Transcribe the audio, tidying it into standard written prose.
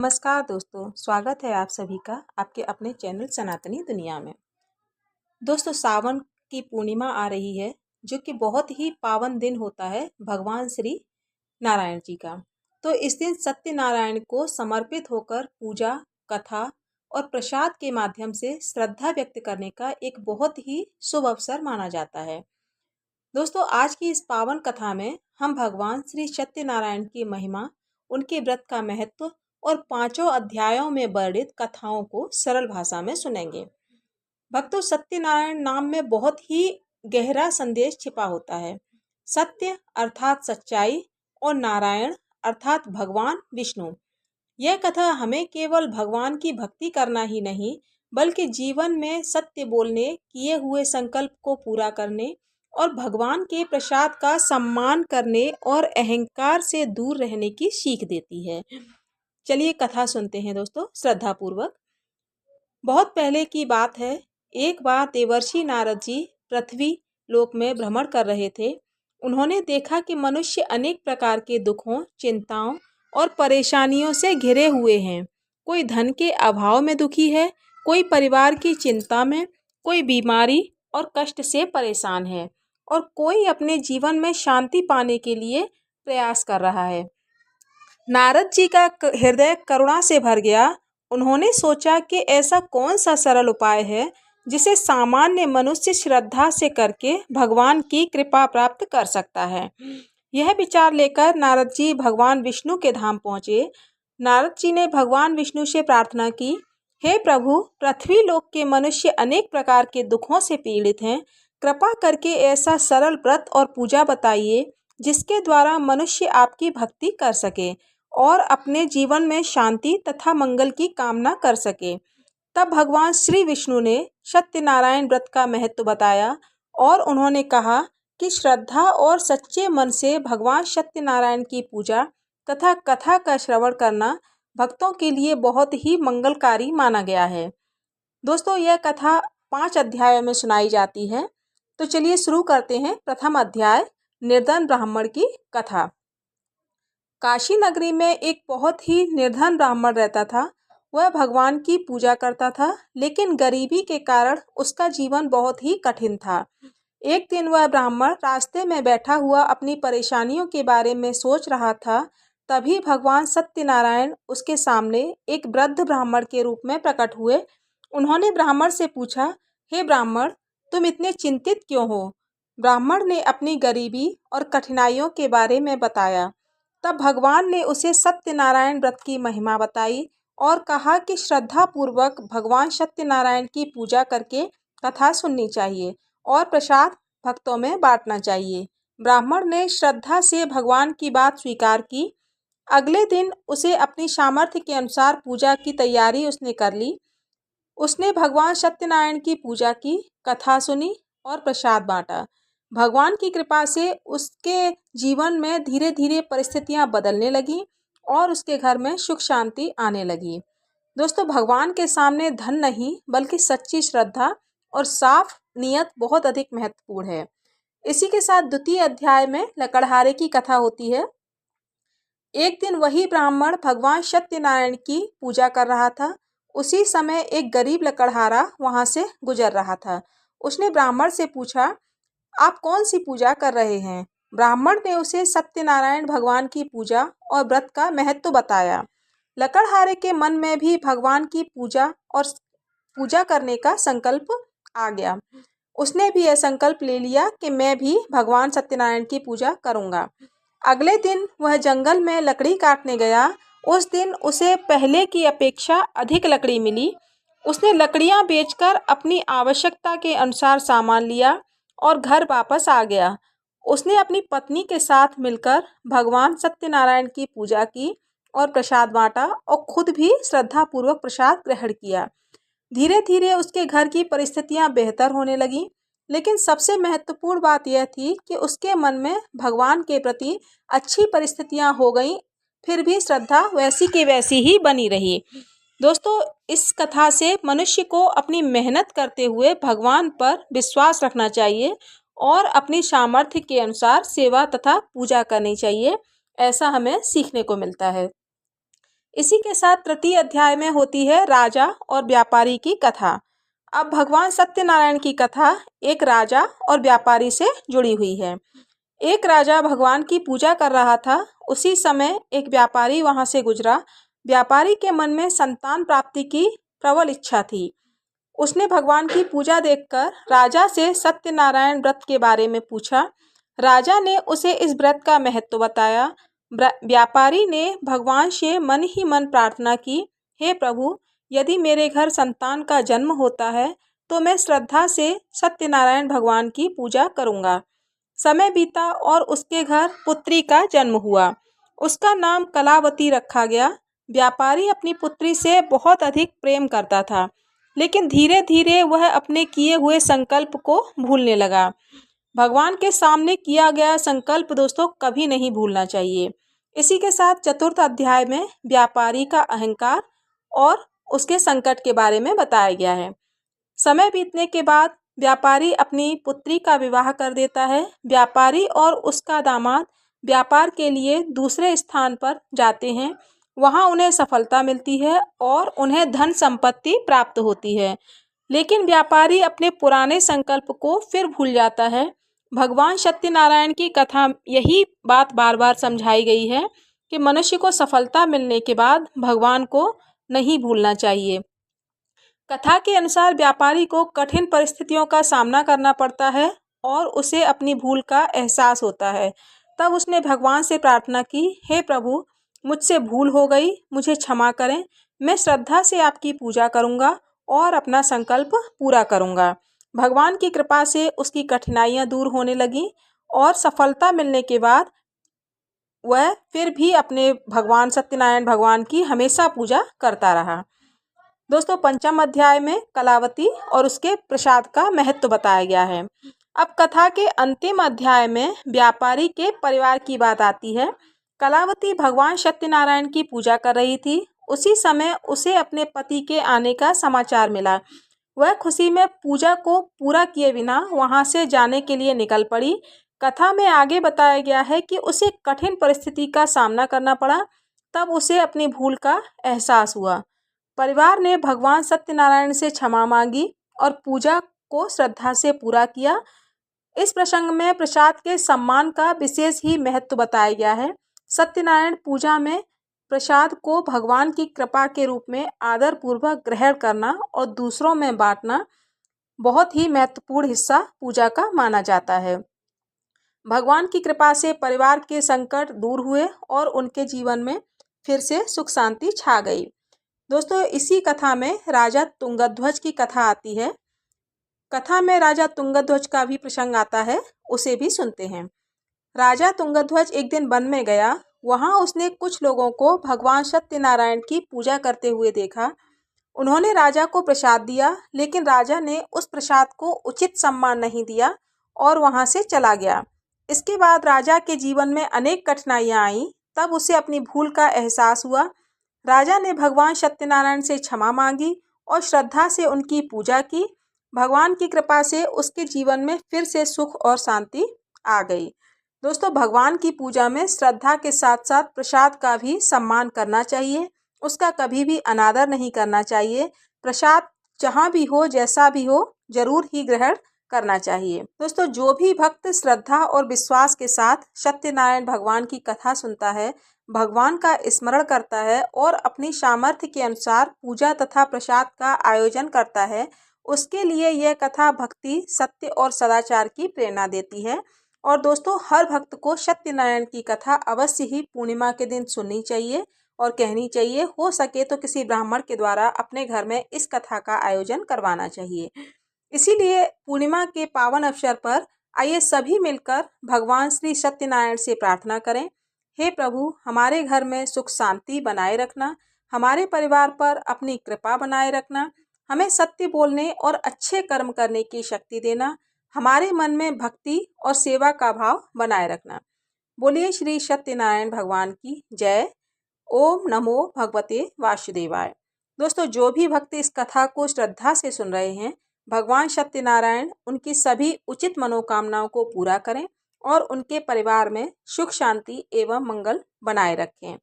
नमस्कार दोस्तों, स्वागत है आप सभी का आपके अपने चैनल सनातनी दुनिया में। दोस्तों, सावन की पूर्णिमा आ रही है जो कि बहुत ही पावन दिन होता है भगवान श्री नारायण जी का। तो इस दिन सत्यनारायण को समर्पित होकर पूजा, कथा और प्रसाद के माध्यम से श्रद्धा व्यक्त करने का एक बहुत ही शुभ अवसर माना जाता है। दोस्तों, आज की इस पावन कथा में हम भगवान श्री सत्यनारायण की महिमा, उनके व्रत का महत्व और पांचों अध्यायों में वर्णित कथाओं को सरल भाषा में सुनेंगे। भक्तों, सत्यनारायण नाम में बहुत ही गहरा संदेश छिपा होता है। सत्य अर्थात सच्चाई और नारायण अर्थात भगवान विष्णु। यह कथा हमें केवल भगवान की भक्ति करना ही नहीं, बल्कि जीवन में सत्य बोलने, किए हुए संकल्प को पूरा करने और भगवान के प्रसाद का सम्मान करने और अहंकार से दूर रहने की सीख देती है। चलिए कथा सुनते हैं दोस्तों श्रद्धा पूर्वक। बहुत पहले की बात है। एक बार देवर्षि नारद जी पृथ्वी लोक में भ्रमण कर रहे थे। उन्होंने देखा कि मनुष्य अनेक प्रकार के दुखों, चिंताओं और परेशानियों से घिरे हुए हैं। कोई धन के अभाव में दुखी है, कोई परिवार की चिंता में, कोई बीमारी और कष्ट से परेशान है और कोई अपने जीवन में शांति पाने के लिए प्रयास कर रहा है। नारद जी का हृदय करुणा से भर गया। उन्होंने सोचा कि ऐसा कौन सा सरल उपाय है जिसे सामान्य मनुष्य श्रद्धा से करके भगवान की कृपा प्राप्त कर सकता है। यह विचार लेकर नारद जी भगवान विष्णु के धाम पहुँचे। नारद जी ने भगवान विष्णु से प्रार्थना की, हे प्रभु, पृथ्वी लोक के मनुष्य अनेक प्रकार के दुखों से पीड़ित हैं। कृपा करके ऐसा सरल व्रत और पूजा बताइए जिसके द्वारा मनुष्य आपकी भक्ति कर सके और अपने जीवन में शांति तथा मंगल की कामना कर सके। तब भगवान श्री विष्णु ने सत्यनारायण व्रत का महत्व बताया और उन्होंने कहा कि श्रद्धा और सच्चे मन से भगवान सत्यनारायण की पूजा तथा कथा का श्रवण करना भक्तों के लिए बहुत ही मंगलकारी माना गया है। दोस्तों, यह कथा 5 अध्यायों में सुनाई जाती है। तो चलिए शुरू करते हैं। प्रथम अध्याय, निर्धन ब्राह्मण की कथा। काशी नगरी में एक बहुत ही निर्धन ब्राह्मण रहता था। वह भगवान की पूजा करता था, लेकिन गरीबी के कारण उसका जीवन बहुत ही कठिन था। एक दिन वह ब्राह्मण रास्ते में बैठा हुआ अपनी परेशानियों के बारे में सोच रहा था। तभी भगवान सत्यनारायण उसके सामने एक वृद्ध ब्राह्मण के रूप में प्रकट हुए। उन्होंने ब्राह्मण से पूछा, हे ब्राह्मण, तुम इतने चिंतित क्यों हो? ब्राह्मण ने अपनी गरीबी और कठिनाइयों के बारे में बताया। तब भगवान ने उसे सत्यनारायण व्रत की महिमा बताई और कहा कि श्रद्धा पूर्वक भगवान सत्यनारायण की पूजा करके कथा सुननी चाहिए और प्रसाद भक्तों में बांटना चाहिए। ब्राह्मण ने श्रद्धा से भगवान की बात स्वीकार की। अगले दिन उसे अपनी सामर्थ्य के अनुसार पूजा की तैयारी उसने कर ली। उसने भगवान सत्यनारायण की पूजा की, कथा सुनी और प्रसाद बांटा। भगवान की कृपा से उसके जीवन में धीरे धीरे परिस्थितियां बदलने लगीं और उसके घर में सुख शांति आने लगी। दोस्तों, भगवान के सामने धन नहीं बल्कि सच्ची श्रद्धा और साफ नियत बहुत अधिक महत्वपूर्ण है। इसी के साथ द्वितीय अध्याय में लकड़हारे की कथा होती है। एक दिन वही ब्राह्मण भगवान सत्यनारायण की पूजा कर रहा था। उसी समय एक गरीब लकड़हारा वहां से गुजर रहा था। उसने ब्राह्मण से पूछा, आप कौन सी पूजा कर रहे हैं? ब्राह्मण ने उसे सत्यनारायण भगवान की पूजा और व्रत का महत्व बताया। लकड़हारे के मन में भी भगवान की पूजा करने का संकल्प आ गया। उसने भी यह संकल्प ले लिया कि मैं भी भगवान सत्यनारायण की पूजा करूंगा। अगले दिन वह जंगल में लकड़ी काटने गया। उस दिन उसे पहले की अपेक्षा अधिक लकड़ी मिली। उसने लकड़ियां बेचकर अपनी आवश्यकता के अनुसार सामान लिया और घर वापस आ गया। उसने अपनी पत्नी के साथ मिलकर भगवान सत्यनारायण की पूजा की और प्रसाद बांटा और खुद भी श्रद्धा पूर्वक प्रसाद ग्रहण किया। धीरे धीरे उसके घर की परिस्थितियां बेहतर होने लगीं, लेकिन सबसे महत्वपूर्ण बात यह थी कि उसके मन में भगवान के प्रति अच्छी परिस्थितियां हो गईं, फिर भी श्रद्धा वैसी की वैसी ही बनी रही। दोस्तों, इस कथा से मनुष्य को अपनी मेहनत करते हुए भगवान पर विश्वास रखना चाहिए और अपनी सामर्थ्य के अनुसार सेवा तथा पूजा करनी चाहिए। ऐसा हमें सीखने को मिलता है। इसी के साथ तृतीय अध्याय में होती है राजा और व्यापारी की कथा। अब भगवान सत्यनारायण की कथा एक राजा और व्यापारी से जुड़ी हुई है। एक राजा भगवान की पूजा कर रहा था। उसी समय एक व्यापारी वहां से गुजरा। व्यापारी के मन में संतान प्राप्ति की प्रबल इच्छा थी। उसने भगवान की पूजा देखकर राजा से सत्यनारायण व्रत के बारे में पूछा। राजा ने उसे इस व्रत का महत्व बताया। व्यापारी ने भगवान से मन ही मन प्रार्थना की, हे प्रभु, यदि मेरे घर संतान का जन्म होता है तो मैं श्रद्धा से सत्यनारायण भगवान की पूजा करूंगा। समय बीता और उसके घर पुत्री का जन्म हुआ। उसका नाम कलावती रखा गया। व्यापारी अपनी पुत्री से बहुत अधिक प्रेम करता था, लेकिन धीरे धीरे वह अपने किए हुए संकल्प को भूलने लगा। भगवान के सामने किया गया संकल्प दोस्तों कभी नहीं भूलना चाहिए। इसी के साथ चतुर्थ अध्याय में व्यापारी का अहंकार और उसके संकट के बारे में बताया गया है। समय बीतने के बाद व्यापारी अपनी पुत्री का विवाह कर देता है। व्यापारी और उसका दामाद व्यापार के लिए दूसरे स्थान पर जाते हैं। वहां उन्हें सफलता मिलती है और उन्हें धन संपत्ति प्राप्त होती है, लेकिन व्यापारी अपने पुराने संकल्प को फिर भूल जाता है। भगवान सत्यनारायण की कथा यही बात बार बार समझाई गई है कि मनुष्य को सफलता मिलने के बाद भगवान को नहीं भूलना चाहिए। कथा के अनुसार व्यापारी को कठिन परिस्थितियों का सामना करना पड़ता है और उसे अपनी भूल का एहसास होता है। तब उसने भगवान से प्रार्थना की, हे प्रभु, मुझसे भूल हो गई, मुझे क्षमा करें। मैं श्रद्धा से आपकी पूजा करूंगा और अपना संकल्प पूरा करूंगा। भगवान की कृपा से उसकी कठिनाइयां दूर होने लगीं और सफलता मिलने के बाद वह फिर भी अपने भगवान सत्यनारायण भगवान की हमेशा पूजा करता रहा। दोस्तों, पंचम अध्याय में कलावती और उसके प्रसाद का महत्व बताया गया है। अब कथा के अंतिम अध्याय में व्यापारी के परिवार की बात आती है। कलावती भगवान सत्यनारायण की पूजा कर रही थी। उसी समय उसे अपने पति के आने का समाचार मिला। वह खुशी में पूजा को पूरा किए बिना वहां से जाने के लिए निकल पड़ी। कथा में आगे बताया गया है कि उसे कठिन परिस्थिति का सामना करना पड़ा। तब उसे अपनी भूल का एहसास हुआ। परिवार ने भगवान सत्यनारायण से क्षमा मांगी और पूजा को श्रद्धा से पूरा किया। इस प्रसंग में प्रसाद के सम्मान का विशेष ही महत्व बताया गया है। सत्यनारायण पूजा में प्रसाद को भगवान की कृपा के रूप में आदर पूर्वक ग्रहण करना और दूसरों में बांटना बहुत ही महत्वपूर्ण हिस्सा पूजा का माना जाता है। भगवान की कृपा से परिवार के संकट दूर हुए और उनके जीवन में फिर से सुख शांति छा गई। दोस्तों, इसी कथा में राजा तुंगध्वज की कथा आती है। कथा में राजा तुंगध्वज का भी प्रसंग आता है, उसे भी सुनते हैं। राजा तुंगध्वज एक दिन वन में गया। वहां उसने कुछ लोगों को भगवान सत्यनारायण की पूजा करते हुए देखा। उन्होंने राजा को प्रसाद दिया, लेकिन राजा ने उस प्रसाद को उचित सम्मान नहीं दिया और वहां से चला गया। इसके बाद राजा के जीवन में अनेक कठिनाइयां आईं। तब उसे अपनी भूल का एहसास हुआ। राजा ने भगवान सत्यनारायण से क्षमा मांगी और श्रद्धा से उनकी पूजा की। भगवान की कृपा से उसके जीवन में फिर से सुख और शांति आ गई। दोस्तों, भगवान की पूजा में श्रद्धा के साथ साथ प्रसाद का भी सम्मान करना चाहिए। उसका कभी भी अनादर नहीं करना चाहिए। प्रसाद जहाँ भी हो, जैसा भी हो, जरूर ही ग्रहण करना चाहिए। दोस्तों, जो भी भक्त श्रद्धा और विश्वास के साथ सत्यनारायण भगवान की कथा सुनता है, भगवान का स्मरण करता है और अपनी सामर्थ्य के अनुसार पूजा तथा प्रसाद का आयोजन करता है, उसके लिए यह कथा भक्ति, सत्य और सदाचार की प्रेरणा देती है। और दोस्तों, हर भक्त को सत्यनारायण की कथा अवश्य ही पूर्णिमा के दिन सुननी चाहिए और कहनी चाहिए। हो सके तो किसी ब्राह्मण के द्वारा अपने घर में इस कथा का आयोजन करवाना चाहिए। इसीलिए पूर्णिमा के पावन अवसर पर आइए सभी मिलकर भगवान श्री सत्यनारायण से प्रार्थना करें, हे प्रभु, हमारे घर में सुख शांति बनाए रखना, हमारे परिवार पर अपनी कृपा बनाए रखना, हमें सत्य बोलने और अच्छे कर्म करने की शक्ति देना, हमारे मन में भक्ति और सेवा का भाव बनाए रखना। बोलिए श्री सत्यनारायण भगवान की जय। ओम नमो भगवते वासुदेवाय। दोस्तों, जो भी भक्त इस कथा को श्रद्धा से सुन रहे हैं, भगवान सत्यनारायण उनकी सभी उचित मनोकामनाओं को पूरा करें और उनके परिवार में सुख शांति एवं मंगल बनाए रखें।